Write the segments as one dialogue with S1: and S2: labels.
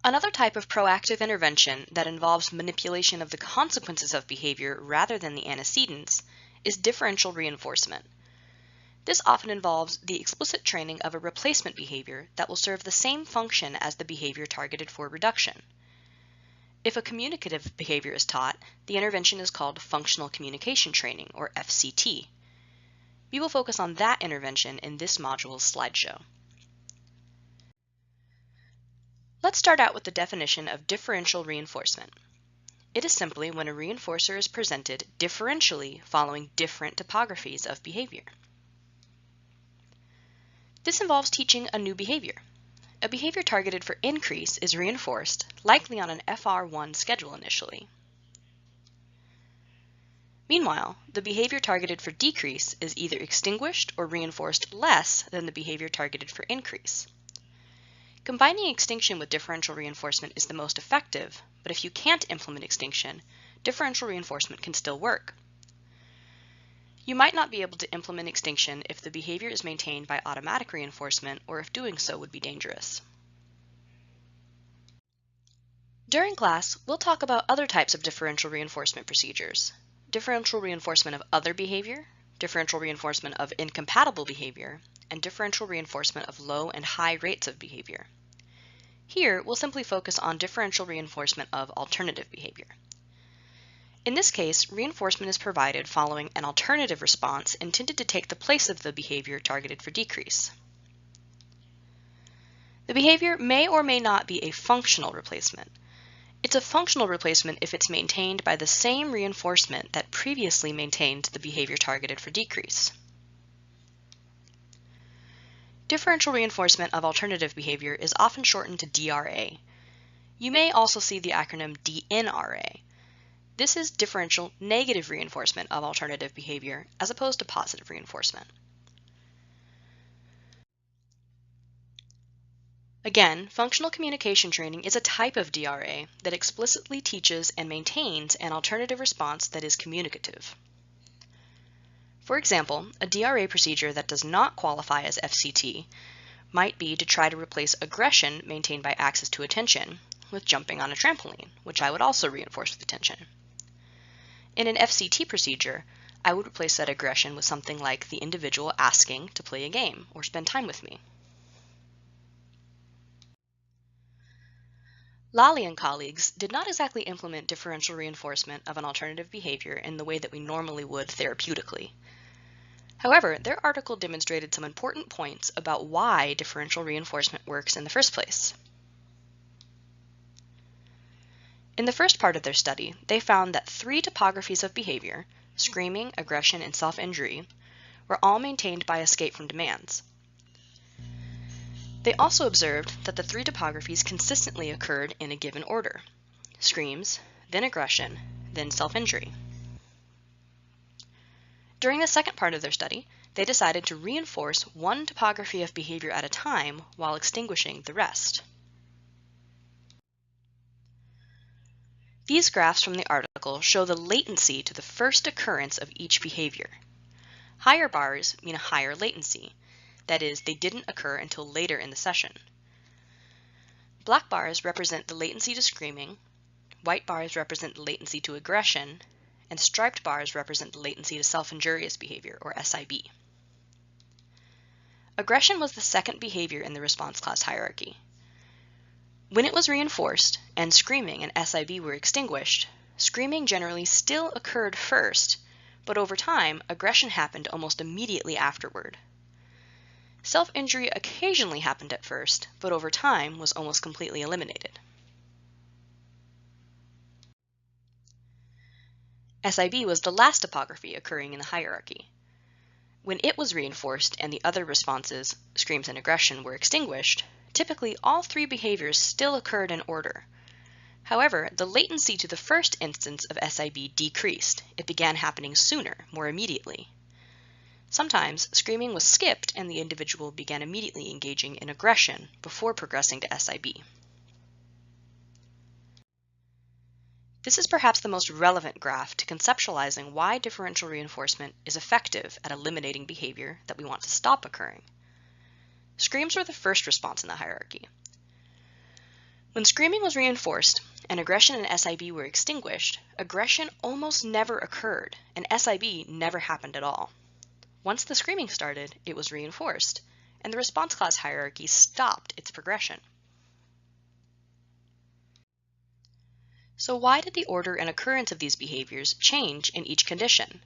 S1: Another type of proactive intervention that involves manipulation of the consequences of behavior rather than the antecedents is differential reinforcement. This often involves the explicit training of a replacement behavior that will serve the same function as the behavior targeted for reduction. If a communicative behavior is taught, the intervention is called functional communication training, or FCT. We will focus on that intervention in this module's slideshow. Let's start out with the definition of differential reinforcement. It is simply when a reinforcer is presented differentially following different topographies of behavior. This involves teaching a new behavior. A behavior targeted for increase is reinforced, likely on an FR1 schedule initially. Meanwhile, the behavior targeted for decrease is either extinguished or reinforced less than the behavior targeted for increase. Combining extinction with differential reinforcement is the most effective, but if you can't implement extinction, differential reinforcement can still work. You might not be able to implement extinction if the behavior is maintained by automatic reinforcement or if doing so would be dangerous. During class, we'll talk about other types of differential reinforcement procedures: differential reinforcement of other behavior, differential reinforcement of incompatible behavior, and differential reinforcement of low and high rates of behavior. Here, we'll simply focus on differential reinforcement of alternative behavior. In this case, reinforcement is provided following an alternative response intended to take the place of the behavior targeted for decrease. The behavior may or may not be a functional replacement. It's a functional replacement if it's maintained by the same reinforcement that previously maintained the behavior targeted for decrease. Differential reinforcement of alternative behavior is often shortened to DRA. You may also see the acronym DNRA. This is differential negative reinforcement of alternative behavior as opposed to positive reinforcement. Again, functional communication training is a type of DRA that explicitly teaches and maintains an alternative response that is communicative. For example, a DRA procedure that does not qualify as FCT might be to try to replace aggression maintained by access to attention with jumping on a trampoline, which I would also reinforce with attention. In an FCT procedure, I would replace that aggression with something like the individual asking to play a game or spend time with me. Lally and colleagues did not exactly implement differential reinforcement of an alternative behavior in the way that we normally would therapeutically. However, their article demonstrated some important points about why differential reinforcement works in the first place. In the first part of their study, they found that 3 topographies of behavior, screaming, aggression, and self-injury, were all maintained by escape from demands. They also observed that the 3 topographies consistently occurred in a given order: screams, then aggression, then self-injury. During the second part of their study, they decided to reinforce 1 topography of behavior at a time while extinguishing the rest. These graphs from the article show the latency to the first occurrence of each behavior. Higher bars mean a higher latency. That is, they didn't occur until later in the session. Black bars represent the latency to screaming, white bars represent the latency to aggression, and striped bars represent the latency to self-injurious behavior, or SIB. Aggression was the second behavior in the response class hierarchy. When it was reinforced and screaming and SIB were extinguished, screaming generally still occurred first, but over time, aggression happened almost immediately afterward. Self-injury occasionally happened at first, but over time was almost completely eliminated. SIB was the last topography occurring in the hierarchy. When it was reinforced and the other responses, screams and aggression, were extinguished, typically all 3 behaviors still occurred in order. However, the latency to the first instance of SIB decreased. It began happening sooner, more immediately. Sometimes, screaming was skipped and the individual began immediately engaging in aggression before progressing to SIB. This is perhaps the most relevant graph to conceptualizing why differential reinforcement is effective at eliminating behavior that we want to stop occurring. Screams were the first response in the hierarchy. When screaming was reinforced and aggression and SIB were extinguished, aggression almost never occurred and SIB never happened at all. Once the screaming started, it was reinforced, and the response class hierarchy stopped its progression. So why did the order and occurrence of these behaviors change in each condition?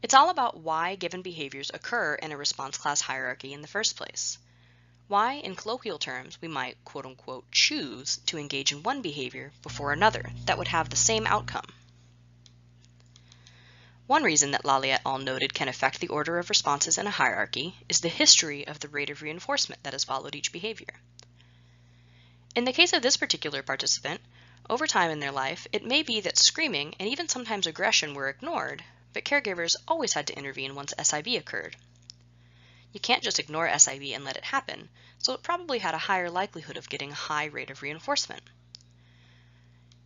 S1: It's all about why given behaviors occur in a response class hierarchy in the first place. Why, in colloquial terms, we might quote-unquote choose to engage in one behavior before another that would have the same outcome. One reason that Lally et al. Noted can affect the order of responses in a hierarchy is the history of the rate of reinforcement that has followed each behavior. In the case of this particular participant, over time in their life, it may be that screaming and even sometimes aggression were ignored, but caregivers always had to intervene once SIB occurred. You can't just ignore SIB and let it happen, so it probably had a higher likelihood of getting a high rate of reinforcement.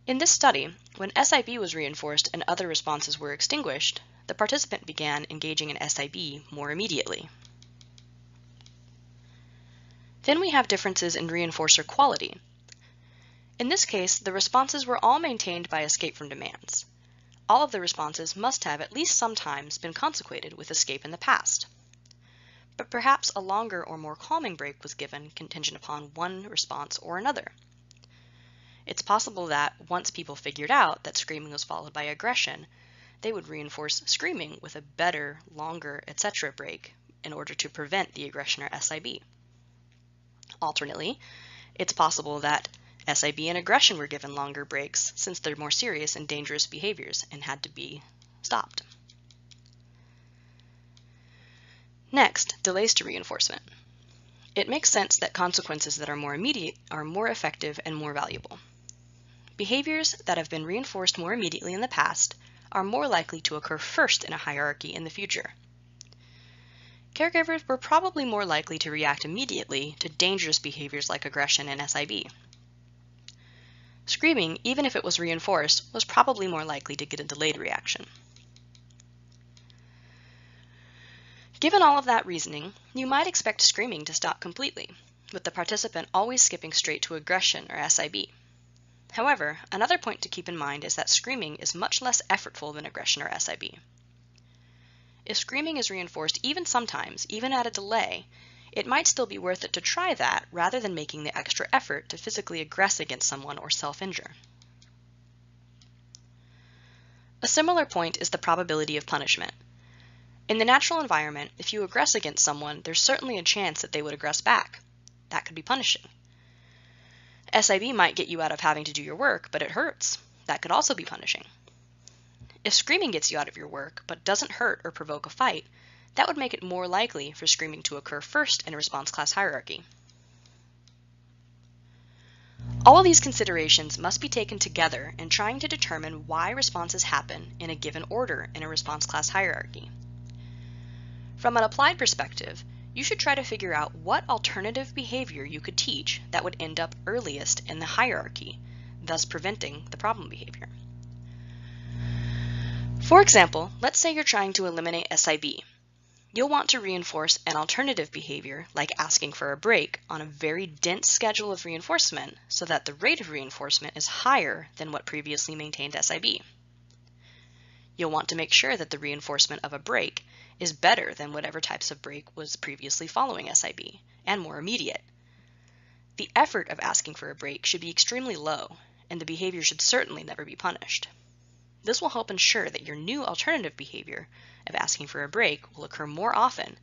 S1: In this study, when SIB was reinforced and other responses were extinguished, the participant began engaging in SIB more immediately. Then we have differences in reinforcer quality. In this case, the responses were all maintained by escape from demands. All of the responses must have at least sometimes been consequated with escape in the past. But perhaps a longer or more calming break was given contingent upon one response or another. It's possible that once people figured out that screaming was followed by aggression, they would reinforce screaming with a better, longer, etc. break in order to prevent the aggression or SIB. Alternately, it's possible that SIB and aggression were given longer breaks since they're more serious and dangerous behaviors and had to be stopped. Next, delays to reinforcement. It makes sense that consequences that are more immediate are more effective and more valuable. Behaviors that have been reinforced more immediately in the past are more likely to occur first in a hierarchy in the future. Caregivers were probably more likely to react immediately to dangerous behaviors like aggression and SIB. Screaming, even if it was reinforced, was probably more likely to get a delayed reaction. Given all of that reasoning, you might expect screaming to stop completely, with the participant always skipping straight to aggression or SIB. However, another point to keep in mind is that screaming is much less effortful than aggression or SIB. If screaming is reinforced even sometimes, even at a delay, it might still be worth it to try that rather than making the extra effort to physically aggress against someone or self-injure. A similar point is the probability of punishment. In the natural environment, if you aggress against someone, there's certainly a chance that they would aggress back. That could be punishing. SIB might get you out of having to do your work, but it hurts. That could also be punishing. If screaming gets you out of your work, but doesn't hurt or provoke a fight, that would make it more likely for screaming to occur first in a response class hierarchy. All of these considerations must be taken together in trying to determine why responses happen in a given order in a response class hierarchy. From an applied perspective, you should try to figure out what alternative behavior you could teach that would end up earliest in the hierarchy, thus preventing the problem behavior. For example, let's say you're trying to eliminate SIB. You'll want to reinforce an alternative behavior, like asking for a break, on a very dense schedule of reinforcement so that the rate of reinforcement is higher than what previously maintained SIB. You'll want to make sure that the reinforcement of a break is better than whatever types of break was previously following SIB, and more immediate. The effort of asking for a break should be extremely low, and the behavior should certainly never be punished. This will help ensure that your new alternative behavior of asking for a break will occur more often,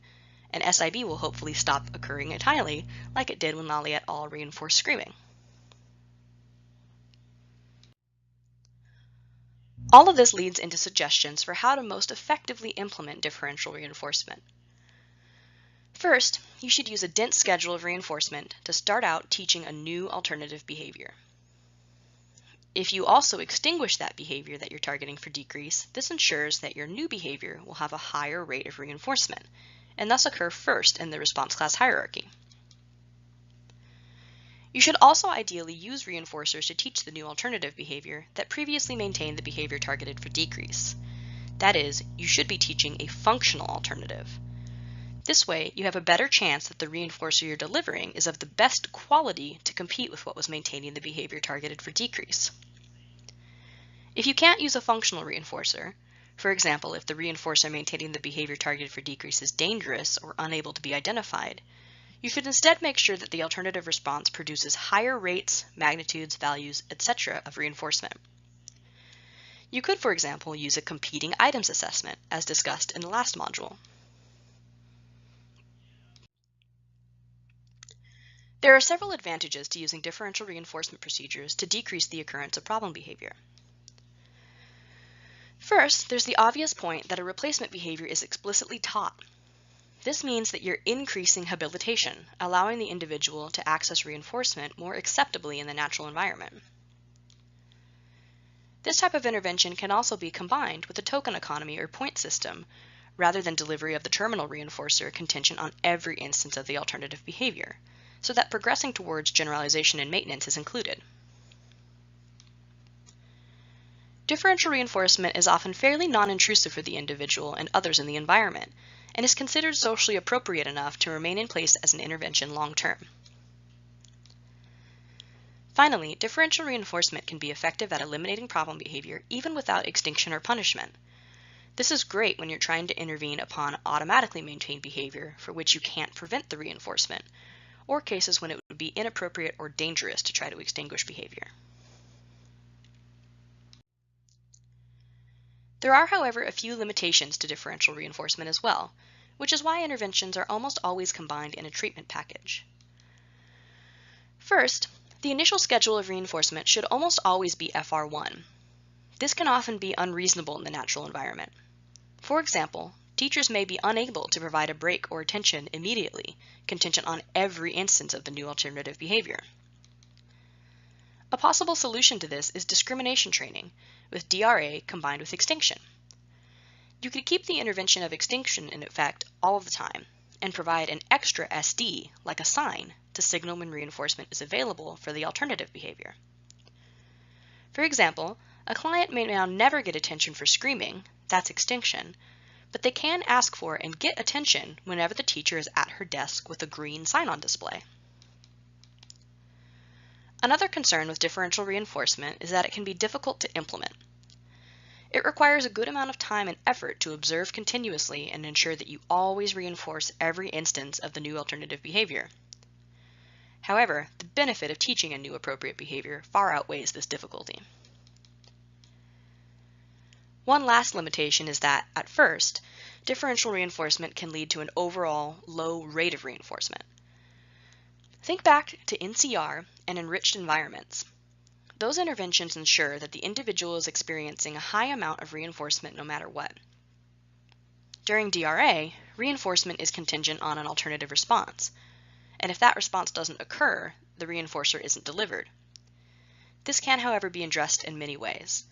S1: and SIB will hopefully stop occurring entirely, like it did when Lally et al. Reinforced screaming. All of this leads into suggestions for how to most effectively implement differential reinforcement. First, you should use a dense schedule of reinforcement to start out teaching a new alternative behavior. If you also extinguish that behavior that you're targeting for decrease, this ensures that your new behavior will have a higher rate of reinforcement, and thus occur first in the response class hierarchy. You should also ideally use reinforcers to teach the new alternative behavior that previously maintained the behavior targeted for decrease. That is, you should be teaching a functional alternative. This way, you have a better chance that the reinforcer you're delivering is of the best quality to compete with what was maintaining the behavior targeted for decrease. If you can't use a functional reinforcer, for example, if the reinforcer maintaining the behavior targeted for decrease is dangerous or unable to be identified, you should instead make sure that the alternative response produces higher rates, magnitudes, values, etc. of reinforcement. You could, for example, use a competing items assessment, as discussed in the last module. There are several advantages to using differential reinforcement procedures to decrease the occurrence of problem behavior. First, there's the obvious point that a replacement behavior is explicitly taught. This means that you're increasing habilitation, allowing the individual to access reinforcement more acceptably in the natural environment. This type of intervention can also be combined with a token economy or point system, rather than delivery of the terminal reinforcer contingent on every instance of the alternative behavior, so that progressing towards generalization and maintenance is included. Differential reinforcement is often fairly non-intrusive for the individual and others in the environment, and is considered socially appropriate enough to remain in place as an intervention long-term. Finally, differential reinforcement can be effective at eliminating problem behavior even without extinction or punishment. This is great when you're trying to intervene upon automatically maintained behavior for which you can't prevent the reinforcement, or cases when it would be inappropriate or dangerous to try to extinguish behavior. There are, however, a few limitations to differential reinforcement as well, which is why interventions are almost always combined in a treatment package. First, the initial schedule of reinforcement should almost always be FR1. This can often be unreasonable in the natural environment. For example, teachers may be unable to provide a break or attention immediately, contingent on every instance of the new alternative behavior. A possible solution to this is discrimination training, with DRA combined with extinction. You could keep the intervention of extinction in effect all of the time, and provide an extra SD, like a sign, to signal when reinforcement is available for the alternative behavior. For example, a client may now never get attention for screaming, that's extinction, but they can ask for and get attention whenever the teacher is at her desk with a green sign on display. Another concern with differential reinforcement is that it can be difficult to implement. It requires a good amount of time and effort to observe continuously and ensure that you always reinforce every instance of the new alternative behavior. However, the benefit of teaching a new appropriate behavior far outweighs this difficulty. One last limitation is that, at first, differential reinforcement can lead to an overall low rate of reinforcement. Think back to NCR and enriched environments. Those interventions ensure that the individual is experiencing a high amount of reinforcement no matter what. During DRA, reinforcement is contingent on an alternative response, and if that response doesn't occur, the reinforcer isn't delivered. This can, however, be addressed in many ways.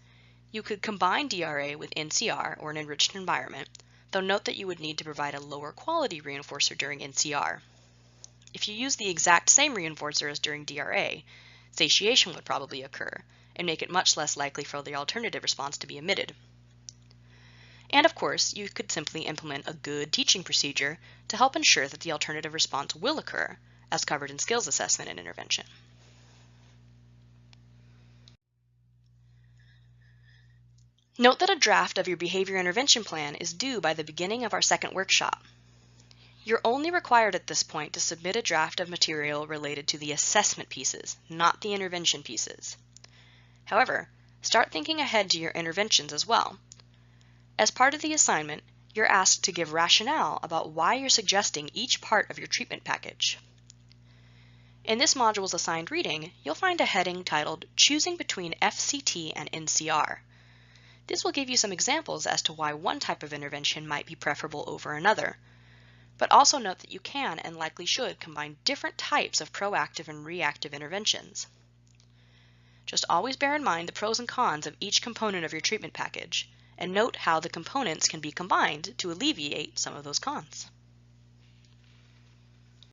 S1: You could combine DRA with NCR or an enriched environment, though note that you would need to provide a lower quality reinforcer during NCR. If you use the exact same reinforcer as during DRA, satiation would probably occur, and make it much less likely for the alternative response to be emitted. And of course, you could simply implement a good teaching procedure to help ensure that the alternative response will occur, as covered in skills assessment and intervention. Note that a draft of your behavior intervention plan is due by the beginning of our second workshop. You're only required at this point to submit a draft of material related to the assessment pieces, not the intervention pieces. However, start thinking ahead to your interventions as well. As part of the assignment, you're asked to give rationale about why you're suggesting each part of your treatment package. In this module's assigned reading, you'll find a heading titled Choosing Between FCT and NCR. This will give you some examples as to why one type of intervention might be preferable over another. But also note that you can and likely should combine different types of proactive and reactive interventions. Just always bear in mind the pros and cons of each component of your treatment package, and note how the components can be combined to alleviate some of those cons.